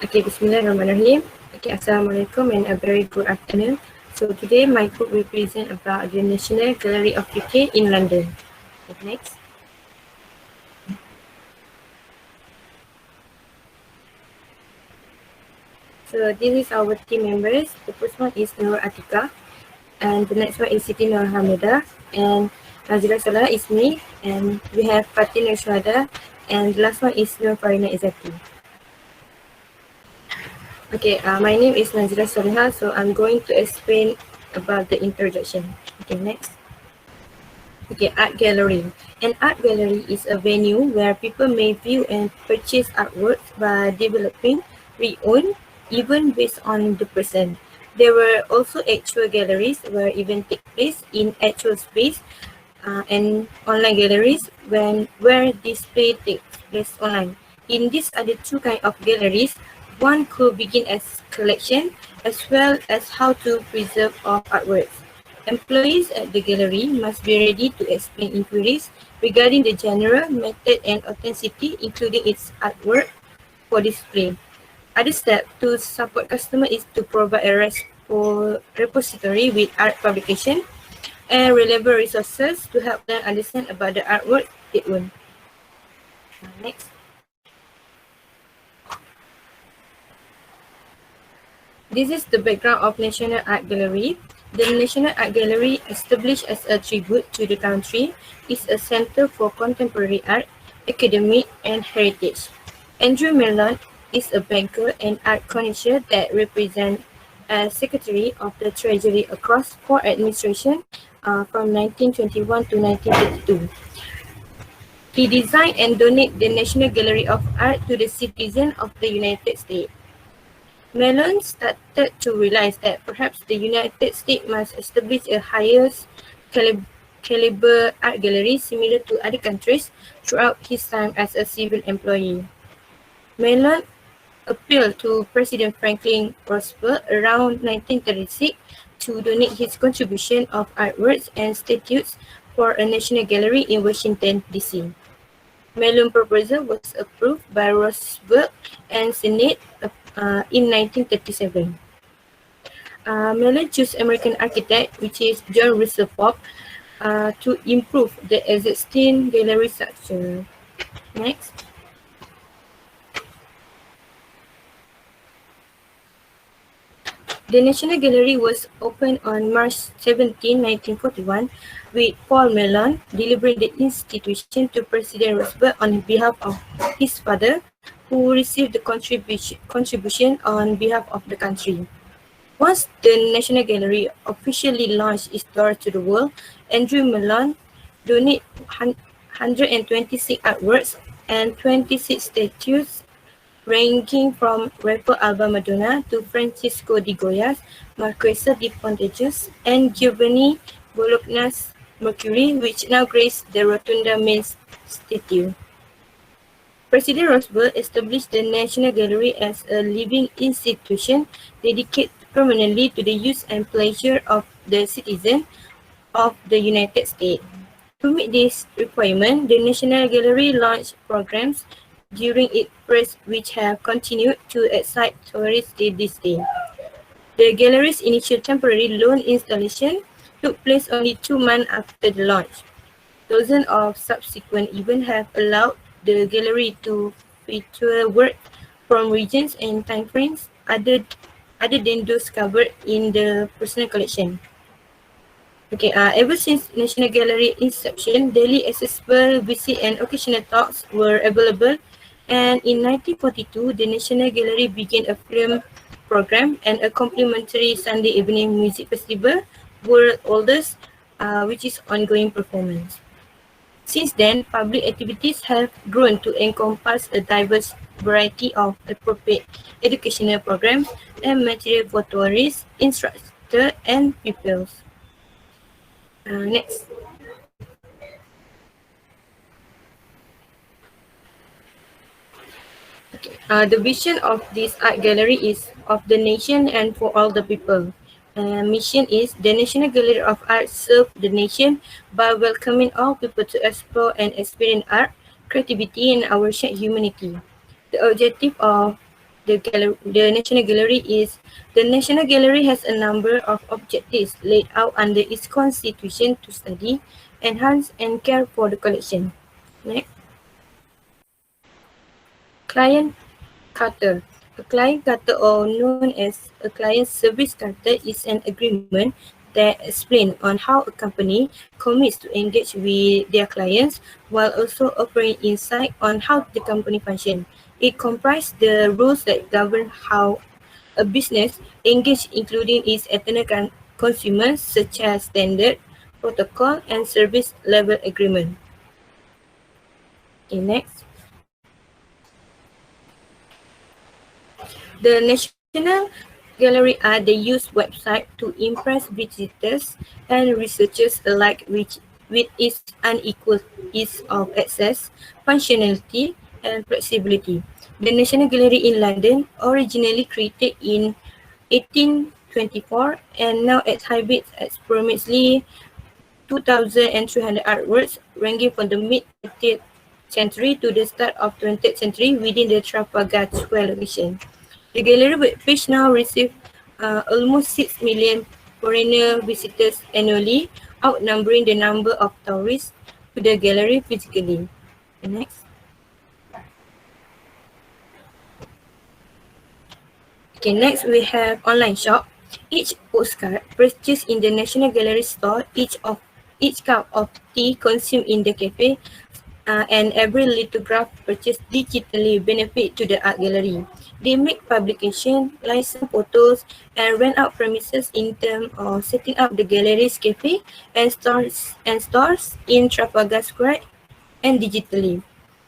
Okay, Bismillahirrahmanirrahim. Okay, Assalamualaikum and a very good afternoon. So today my group will present about the National Gallery of UK in London. Okay, next. So this is our team members. The first one is ATIQAH and the next one is SITI NORHAMELDA and NADZIRAH is me, and we have FATIN and SYUHADA, and the last one is FAREENA IZATTY. Okay, my name is NADZIRAH, so I'm going to explain about the introduction. Okay, next. Okay, art gallery. An art gallery is a venue where people may view and purchase artworks by developing, re-own, even based on the person. There were also actual galleries where events take place in actual space and online galleries where display takes place online. In these other two kinds of galleries, one could begin as collection as well as how to preserve of artworks. Employees at the gallery must be ready to explain inquiries regarding the genre, method and authenticity, including its artwork for display. Other step to support customer is to provide a repository with art publication and reliable resources to help them understand about the artwork they own. Next. This is the background of National Art Gallery. The National Art Gallery, established as a tribute to the country, is a center for contemporary art, academic and heritage. Andrew Mellon is a banker and art connoisseur that represents as Secretary of the Treasury across 4 administrations from 1921 to 1932. He designed and donated the National Gallery of Art to the citizens of the United States. Mellon started to realize that perhaps the United States must establish a higher caliber art gallery similar to other countries throughout his time as a civil employee. Mellon appealed to President Franklin Roosevelt around 1936 to donate his contribution of artworks and statues for a national gallery in Washington, D.C. Mellon's proposal was approved by Roosevelt and Senate in 1937. Mellon chose American architect, which is John Russell Pope, to improve the existing gallery structure. Next. The National Gallery was opened on March 17, 1941, with Paul Mellon delivering the institution to President Roosevelt on behalf of his father, who received the contribution on behalf of the country. Once the National Gallery officially launched its doors to the world, Andrew Mellon donated 126 artworks and 26 statues ranging from Rapper Alba Madonna to Francisco de Goya's Marquesa de Pontejas and Giovanni Bologna's Mercury, which now grace the Rotunda main statue. President Roosevelt established the National Gallery as a living institution dedicated permanently to the use and pleasure of the citizens of the United States. To meet this requirement, the National Gallery launched programs during its press which have continued to excite tourists to this day. The gallery's initial temporary loan installation took place only 2 months after the launch. Dozens of subsequent events have allowed the gallery to feature work from regions and timeframes other than those covered in the personal collection. Okay, ever since National Gallery inception, daily accessible visit and occasional talks were available. And in 1942, the National Gallery began a film program and a complimentary Sunday evening music festival, world oldest, which is ongoing performance. Since then, public activities have grown to encompass a diverse variety of appropriate educational programs and material for tourists, instructors, and pupils. Next. The vision of this art gallery is of the nation and for all the people. Mission is the National Gallery of Art serve the nation by welcoming all people to explore and experience art, creativity, and our shared humanity. The objective of The National Gallery is the National Gallery has a number of objectives laid out under its constitution to study, enhance, and care for the collection. Next. Client charter. A client charter, or known as a client service charter, is an agreement that explains on how a company commits to engage with their clients while also offering insight on how the company functions. It comprises the rules that govern how a business engages, including its internal consumers, such as standard, protocol, and service level agreement. Okay, next. The National Gallery Art, they use website to impress visitors and researchers alike with its unequal ease of access, functionality, and flexibility. The National Gallery in London, originally created in 1824 and now exhibits approximately 2,300 artworks ranging from the mid-20th century to the start of 20th century within the Trafalgar Square location. The gallery webpage now receives almost 6 million foreigner visitors annually, outnumbering the number of tourists to the gallery physically. Next. Okay, next we have online shop. Each postcard purchased in the National Gallery store, each cup of tea consumed in the cafe, and every lithograph purchased digitally benefit to the art gallery. They make publication, license photos, and rent out premises in terms of setting up the gallery's cafe and stores in Trafalgar Square and digitally.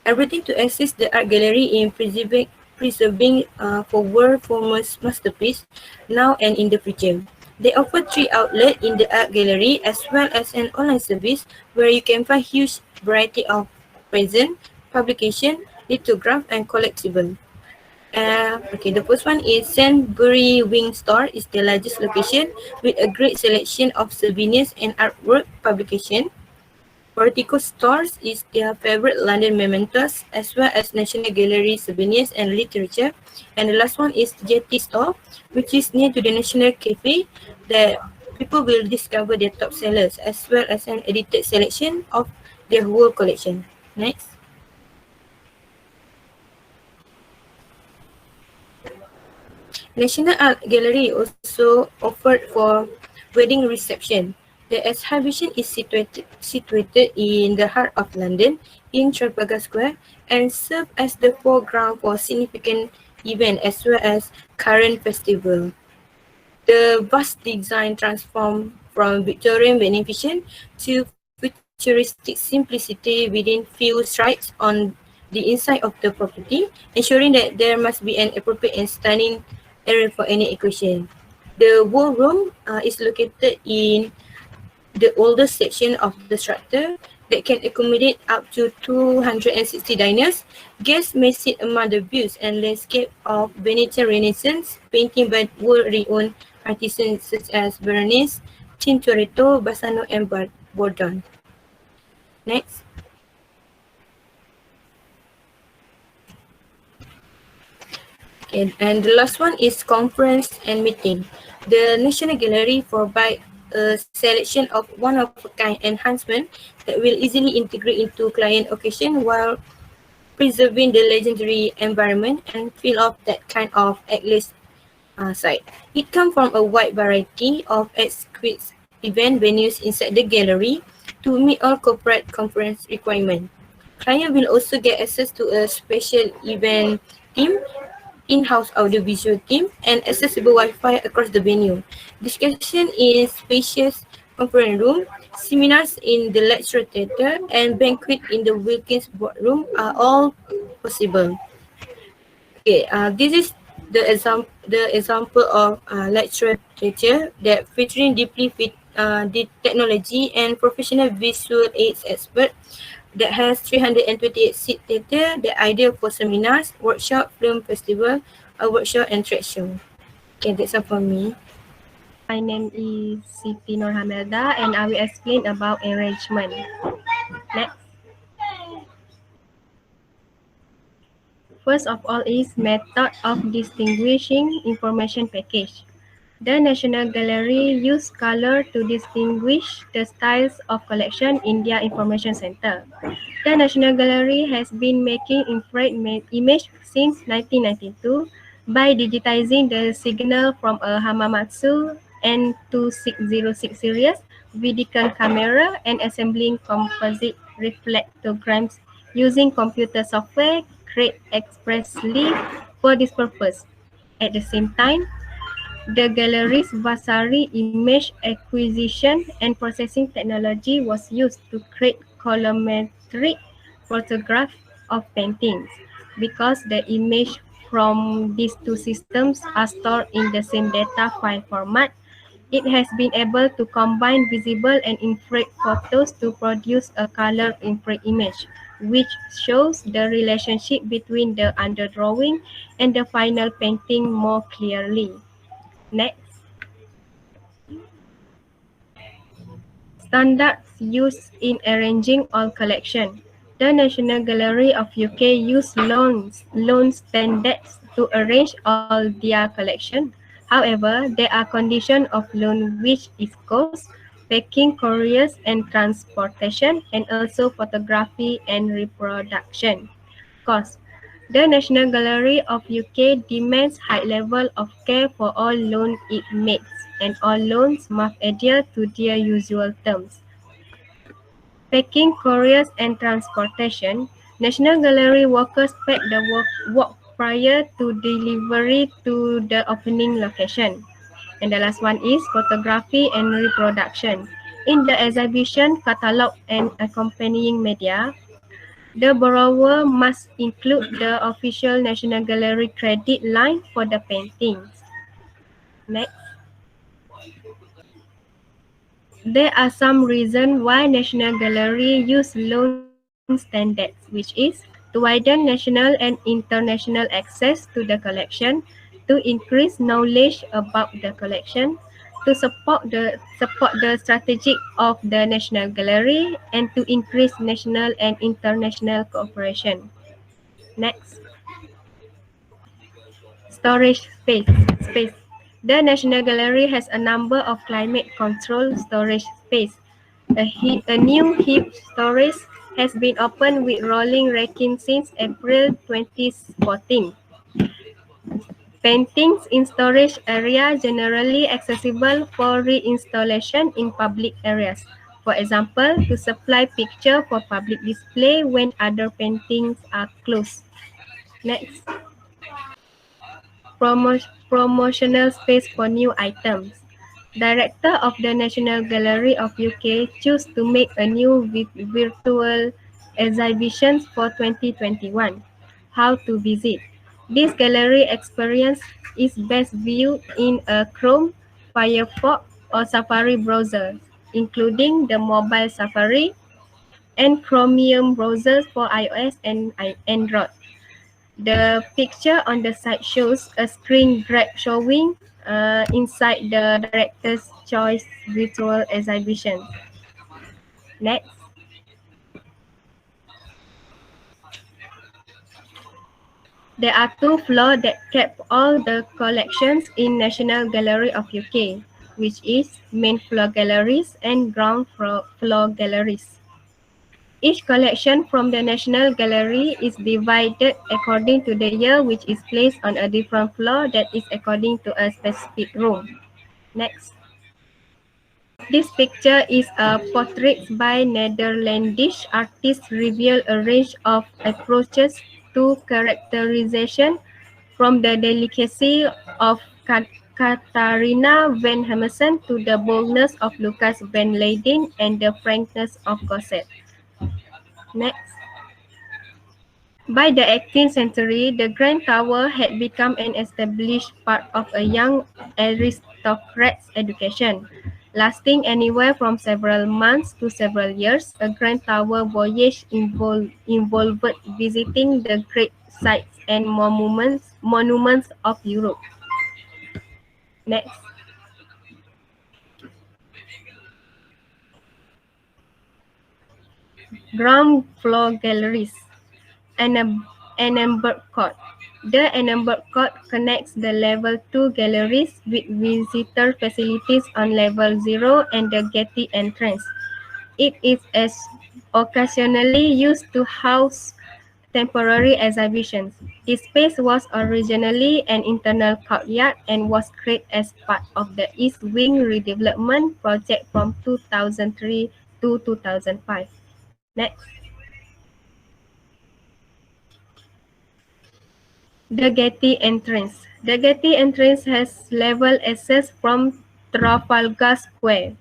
Everything to assist the art gallery in preserving for world famous masterpiece now and in the future. They offer 3 outlets in the art gallery as well as an online service where you can find huge variety of present, publication, lithograph, and collectible. Okay, the first one is Sainsbury Wing Store is the largest location with a great selection of souvenirs and artwork publication. Vertigo Stores is their favorite London mementos as well as National Gallery souvenirs and literature. And the last one is Jetty Store, which is near to the National Cafe, that people will discover their top sellers as well as an edited selection of their whole collection. Next. National Art Gallery also offered for wedding reception. The exhibition is situated in the heart of London in Trafalgar Square and serves as the foreground for significant events as well as current festival. The vast design transformed from Victorian magnificence to futuristic simplicity within few strides on the inside of the property, ensuring that there must be an appropriate and stunning area for any occasion. The ballroom is located in the oldest section of the structure that can accommodate up to 260 diners. Guests may sit among the views and landscape of Venetian Renaissance painting by world-renowned artisans such as Veronese, Tintoretto, Bassano, and Bordone. Next. Okay, and the last one is conference and meeting. The National Gallery provides a selection of one-of-a-kind enhancement that will easily integrate into client occasion while preserving the legendary environment and feel of that kind of atlas site. It comes from a wide variety of exquisite event venues inside the gallery to meet all corporate conference requirements. Client will also get access to a special event team, in-house audiovisual team, and accessible Wi-Fi across the venue. Discussion in spacious conference room, seminars in the lecture theatre, and banquet in the Wilkins boardroom are all possible. Okay, this is the example of lecture theatre that featuring the technology and professional visual aids expert that has 328 seat theatre, that ideal for seminars, workshop, film festival, a workshop and trade show. Okay, that's all for me. My name is Siti NORHAMELDA and I will explain about arrangement. Next. First of all is method of distinguishing information package. The National Gallery use color to distinguish the styles of collection in their information center. The National Gallery has been making infrared image since 1992 by digitizing the signal from a Hamamatsu N2606 series Vidicon camera and assembling composite reflectograms using computer software created expressly for this purpose. At the same time, the gallery's Vasari image acquisition and processing technology was used to create colorimetric photographs of paintings. Because the image from these two systems are stored in the same data file format, it has been able to combine visible and infrared photos to produce a color infrared image, which shows the relationship between the underdrawing and the final painting more clearly. Next, standards used in arranging all collection. The National Gallery of UK use loan standards to arrange all their collection. However, there are conditions of loan which is cost, packing, couriers and transportation, and also photography and reproduction cost. The National Gallery of UK demands high level of care for all loans it makes, and all loans must adhere to their usual terms. Packing, couriers and transportation. National Gallery workers pack the work prior to delivery to the opening location. And the last one is photography and reproduction. In the exhibition catalog and accompanying media, the borrower must include the official National Gallery credit line for the paintings. Next. There are some reasons why National Gallery use loan standards, which is to widen national and international access to the collection, to increase knowledge about the collection, to support the strategy of the National Gallery, and to increase national and international cooperation. Next. Storage space. The National Gallery has a number of climate control storage space. A new heap storage has been opened with rolling racking since April 2014. Paintings in storage area generally accessible for reinstallation in public areas. For example, to supply picture for public display when other paintings are closed. Next. Promotional space for new items. Director of the National Gallery of UK chose to make a new virtual exhibition for 2021. How to visit. This gallery experience is best viewed in a Chrome, Firefox or Safari browser, including the mobile Safari and Chromium browsers for iOS and Android. The picture on the side shows a screen grab showing inside the Director's Choice virtual exhibition. Next. There are two floors that keep all the collections in National Gallery of UK, which is main floor galleries and ground floor galleries. Each collection from the National Gallery is divided according to the year, which is placed on a different floor that is according to a specific room. Next. This picture is a portrait by Netherlandish artist reveal a range of approaches to characterization, from the delicacy of Catharina van Hemessen to the boldness of Lucas van Leyden and the frankness of Gosset. Next. By the 18th century, the Grand Tower had become an established part of a young aristocrat's education. Lasting anywhere from several months to several years, a Grand Tower voyage involved visiting the great sites and monuments of Europe. Next. Ground floor galleries. An Annenberg Court. The Annenberg Court connects the Level 2 galleries with visitor facilities on Level 0 and the Getty entrance. It is occasionally used to house temporary exhibitions. This space was originally an internal courtyard and was created as part of the East Wing redevelopment project from 2003 to 2005. Next. The Getty entrance. The Getty entrance has level access from Trafalgar Square.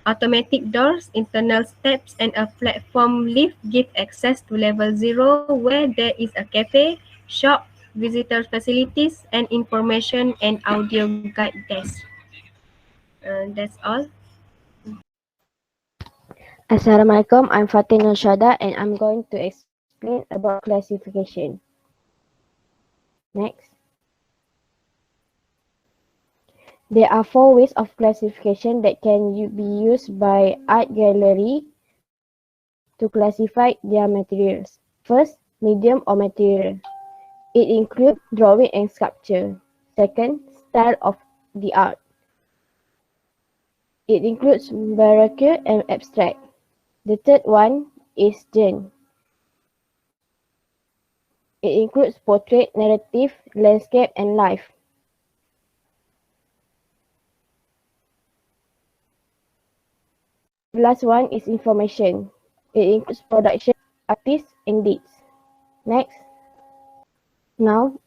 Automatic doors, internal steps, and a platform lift give access to level 0 where there is a cafe, shop, visitor facilities, and information and audio guide desk. That's all. Assalamualaikum, I'm FATIN and I'm going to explain about classification. Next. There are 4 ways of classification that can be used by art gallery to classify their materials. First, medium or material. It includes drawing and sculpture. Second, style of the art. It includes baroque and abstract. The third one is genre. It includes portrait, narrative, landscape, and life. The last one is information. It includes production, artists, and dates. Next. Now,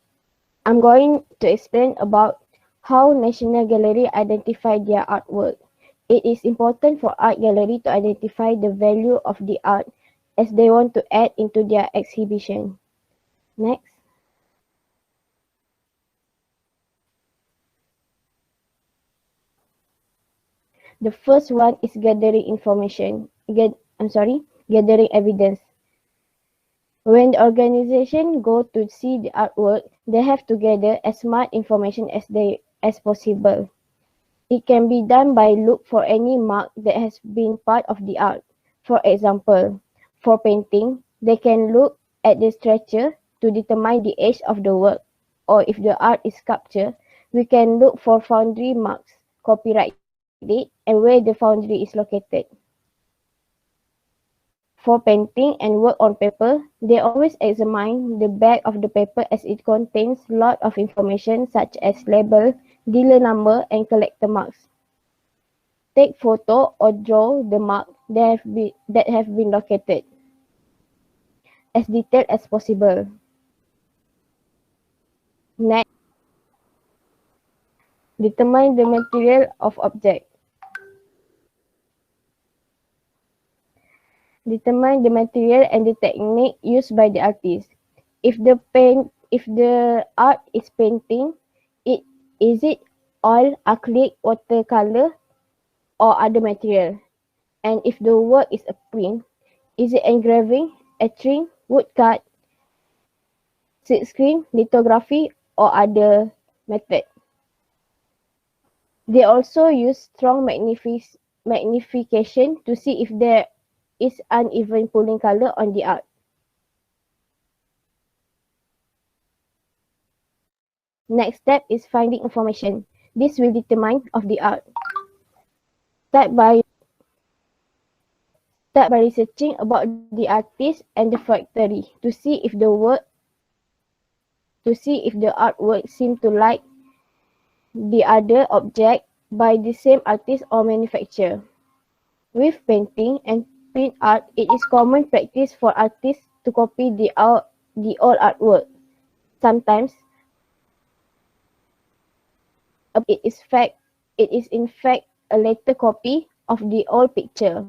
I'm going to explain about how National Gallery identify their artwork. It is important for art gallery to identify the value of the art as they want to add into their exhibition. Next. The first one is gathering information. Gathering evidence. When the organization go to see the artwork, they have to gather as much information as possible. It can be done by look for any mark that has been part of the art. For example, for painting, they can look at the structure to determine the age of the work. Or if the art is sculpture, we can look for foundry marks, copyright date, and where the foundry is located. For painting and work on paper, they always examine the back of the paper as it contains a lot of information such as label, dealer number, and collector marks. Take photo or draw the mark that have been located as detailed as possible. Next, determine the material of object. Determine the material and the technique used by the artist. If the art is painting, is it oil, acrylic, watercolor, or other material? And if the work is a print, is it engraving, etching, woodcut, silkscreen, lithography, or other method? They also use strong magnification to see if there is uneven pulling color on the art. Next step is finding information. This will determine of the art. Start by researching about the artist and the factory to see if the artwork seem to like the other object by the same artist or manufacturer. With painting and print art, it is common practice for artists to copy the old artwork. Sometimes it is in fact a later copy of the old picture.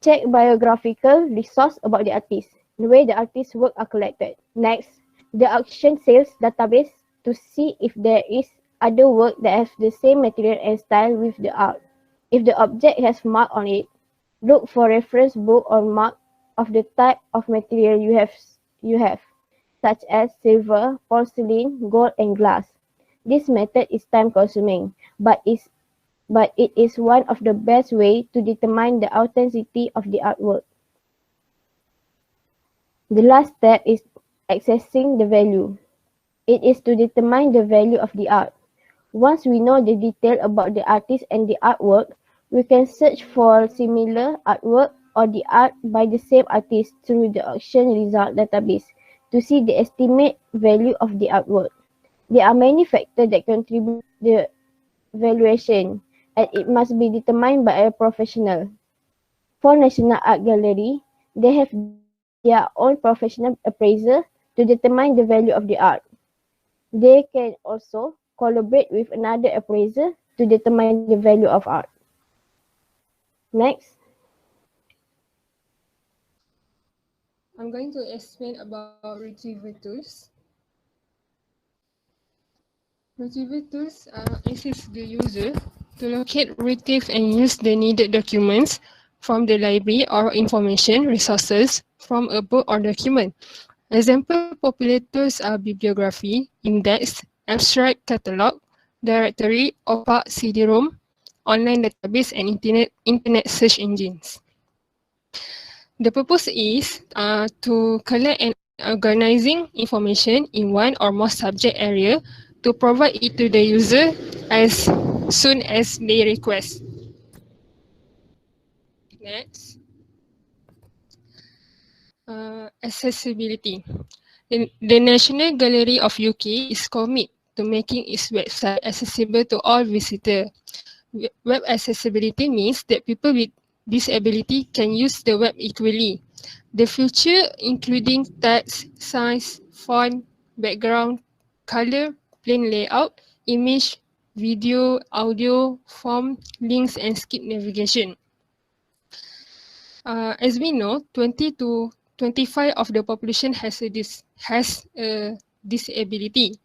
Check biographical resource about the artist, the way the artist's work are collected. Next, the auction sales database to see if there is other work that have the same material and style with the art. If the object has mark on it, look for reference book or mark of the type of material you have, such as silver, porcelain, gold, and glass. This method is time consuming, but it is one of the best way to determine the authenticity of the artwork. The last step is accessing the value. It is to determine the value of the art. Once we know the detail about the artist and the artwork, we can search for similar artwork or the art by the same artist through the auction result database to see the estimate value of the artwork. There are many factors that contribute the valuation, and it must be determined by a professional. For National Art Gallery, they have their own professional appraiser to determine the value of the art. They can also collaborate with another appraiser to determine the value of art. Next. I'm going to explain about retrieval tools. Retrieval tools assist the user to locate, retrieve, and use the needed documents from the library or information resources from a book or document. Example popular tools are bibliography, index, abstract catalog, directory, OPAC, CD-ROM, online database, and internet search engines. The purpose is to collect and organizing information in one or more subject area to provide it to the user as soon as they request. Next, accessibility. The National Gallery of UK is committed to making its website accessible to all visitors. Web accessibility means that people with disability can use the web equally. The feature including text, size, font, background, color, plain layout, image, video, audio, form, links, and skip navigation. As we know, 20 to 25% of the population has a disability.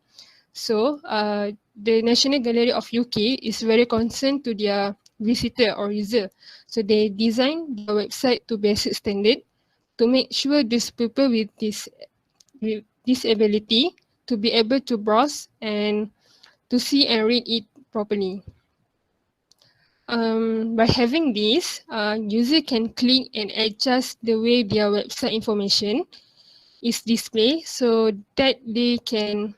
So, the National Gallery of UK is very concerned to their visitor or user. So, they design their website to basic standard to make sure these people with disability to be able to browse and to see and read it properly. By having this, user can click and adjust the way their website information is displayed so that they can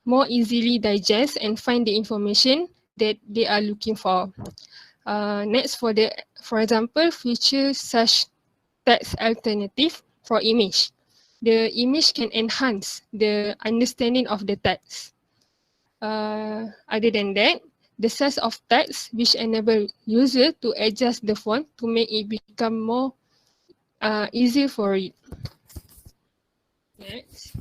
more easily digest and find the information that they are looking for. Next, for example, features such text alternative for image. The image can enhance the understanding of the text. Other than that, the size of text which enable user to adjust the font to make it become more easier for it. Next.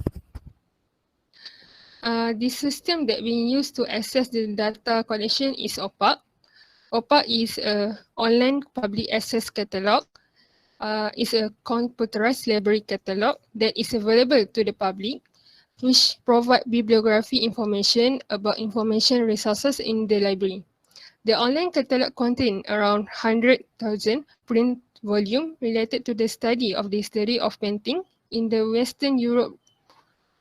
The system that we use to access the data collection is OPAC. OPAC is an online public access catalog. It's a computerized library catalog that is available to the public, which provide bibliography information about information resources in the library. The online catalog contains around 100,000 print volume related to the study of the history of painting in the Western Europe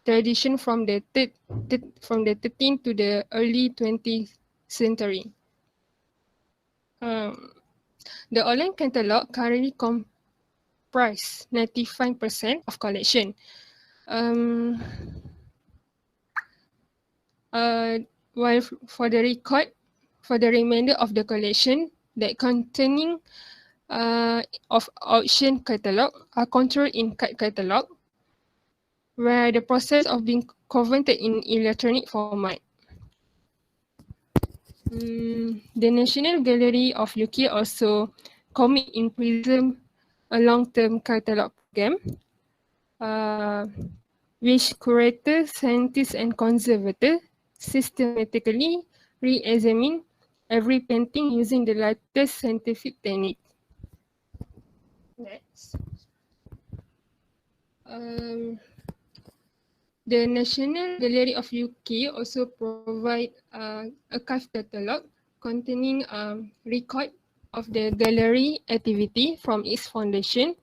tradition from the 13th to the early 20th century. The online catalog currently comprises 95% of collection. While for the remainder of the collection that containing of auction catalog are controlled in card catalog, where the process of being converted in electronic format. The National Gallery of UK also commit in PRISM a long-term catalogue program, which curators, scientists, and conservators systematically re-examine every painting using the latest scientific technique. Next. The National Gallery of UK also provide archive catalogue containing record of the gallery activity from its foundation.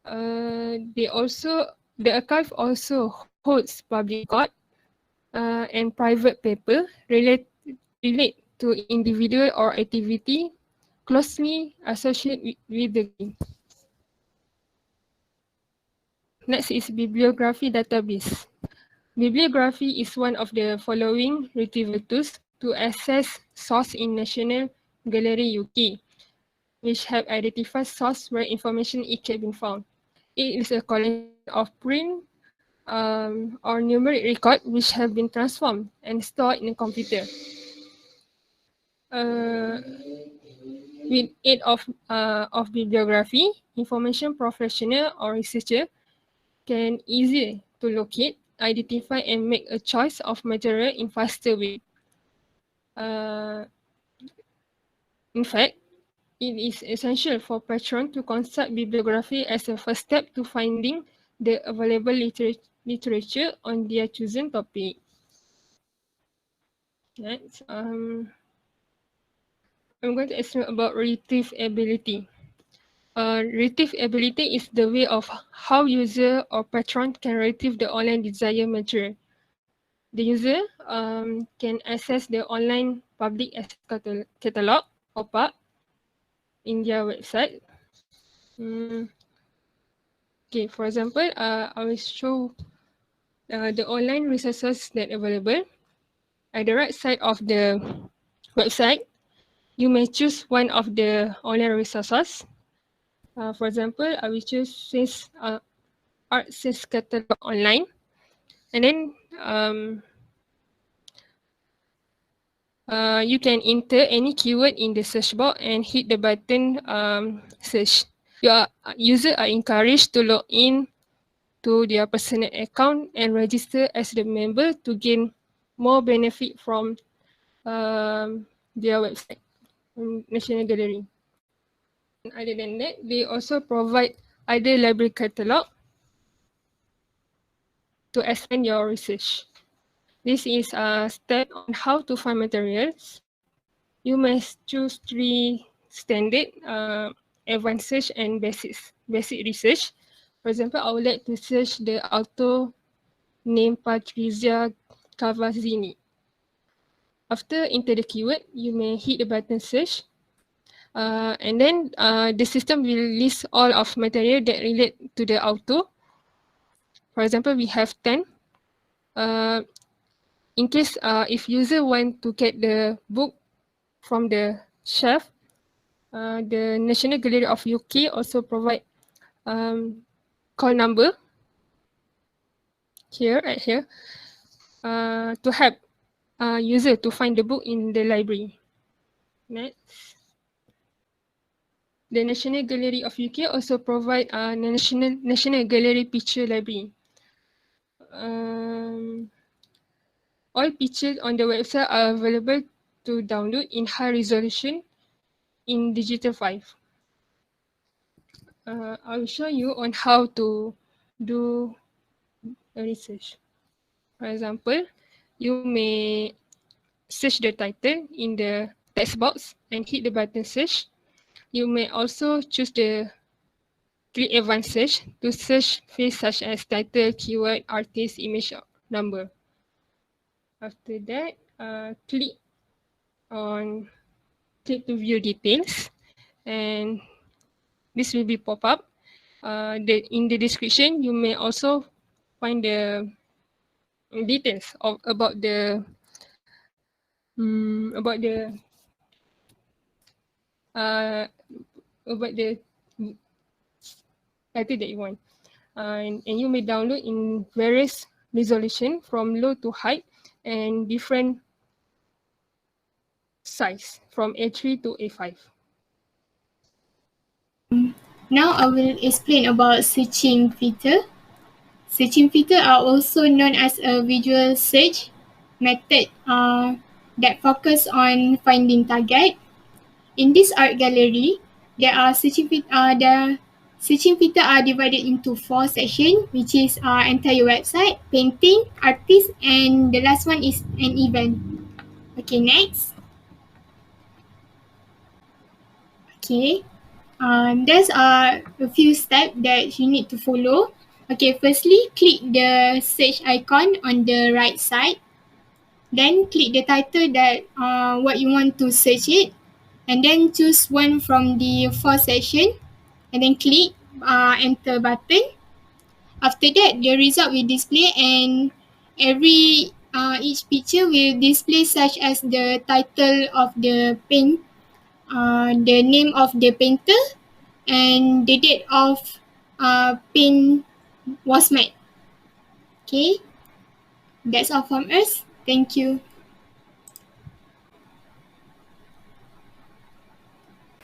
The archive also holds public record and private paper relate to individual or activity closely associated with the game. Next is bibliography database. Bibliography is one of the following retrieval tools to access source in National Gallery UK, which have identified source where information it can be found. It is a collection of print or numeric record which have been transformed and stored in a computer. With aid of bibliography, information professional or researcher can easy to locate, identify, and make a choice of material in faster way. In fact, it is essential for patrons to consult bibliography as a first step to finding the available literature on their chosen topic. Next, I'm going to explain about retrieve ability. Retrieve ability is the way of how user or patron can retrieve the online desired material. The user can access the online public access catalog or PAC in their website. Okay, for example, I will show the online resources that are available. At the right side of the website, you may choose one of the online resources. For example, I will choose this art sales catalog online, and then you can enter any keyword in the search box and hit the button search. Your user are encouraged to log in to their personal account and register as the member to gain more benefit from their website, National Gallery. And other than that, they also provide other library catalog to expand your research. This is a step on how to find materials. You must choose 3 standard, advanced search and basic research. For example, I would like to search the author named Patrizia Cavazzini. After enter the keyword, you may hit the button search. And then the system will list all of material that relate to the author. For example, we have 10. In case if user want to get the book from the shelf, the National Gallery of UK also provide call number here, right here, to help user to find the book in the library. Next. The National Gallery of UK also provide National Gallery Picture Library. All pictures on the website are available to download in high resolution in digital file. I will show you on how to do a research. For example, you may search the title in the text box and hit the button search. You may also choose the click advanced search to search fields such as title, keyword, artist, image, number. After that, click to view details, and this will be pop up. In the description, you may also find the details about the title that you want, and you may download in various resolution from low to high and different size from A3 to A5. Now I will explain about searching feature. Searching feature are also known as a visual search method that focus on finding target. In this art gallery, the searching feature are divided into 4 sections, which is entire website, painting, artist, and the last one is an event. Okay, next. Okay. There's a few steps that you need to follow. Okay, firstly, click the search icon on the right side. Then click the title that what you want to search it. And then choose one from the 4 section. And then click enter button. After that, the result will display, and each picture will display such as the title of the paint, the name of the painter, and the date of paint was made. Okay, that's all from us. Thank you.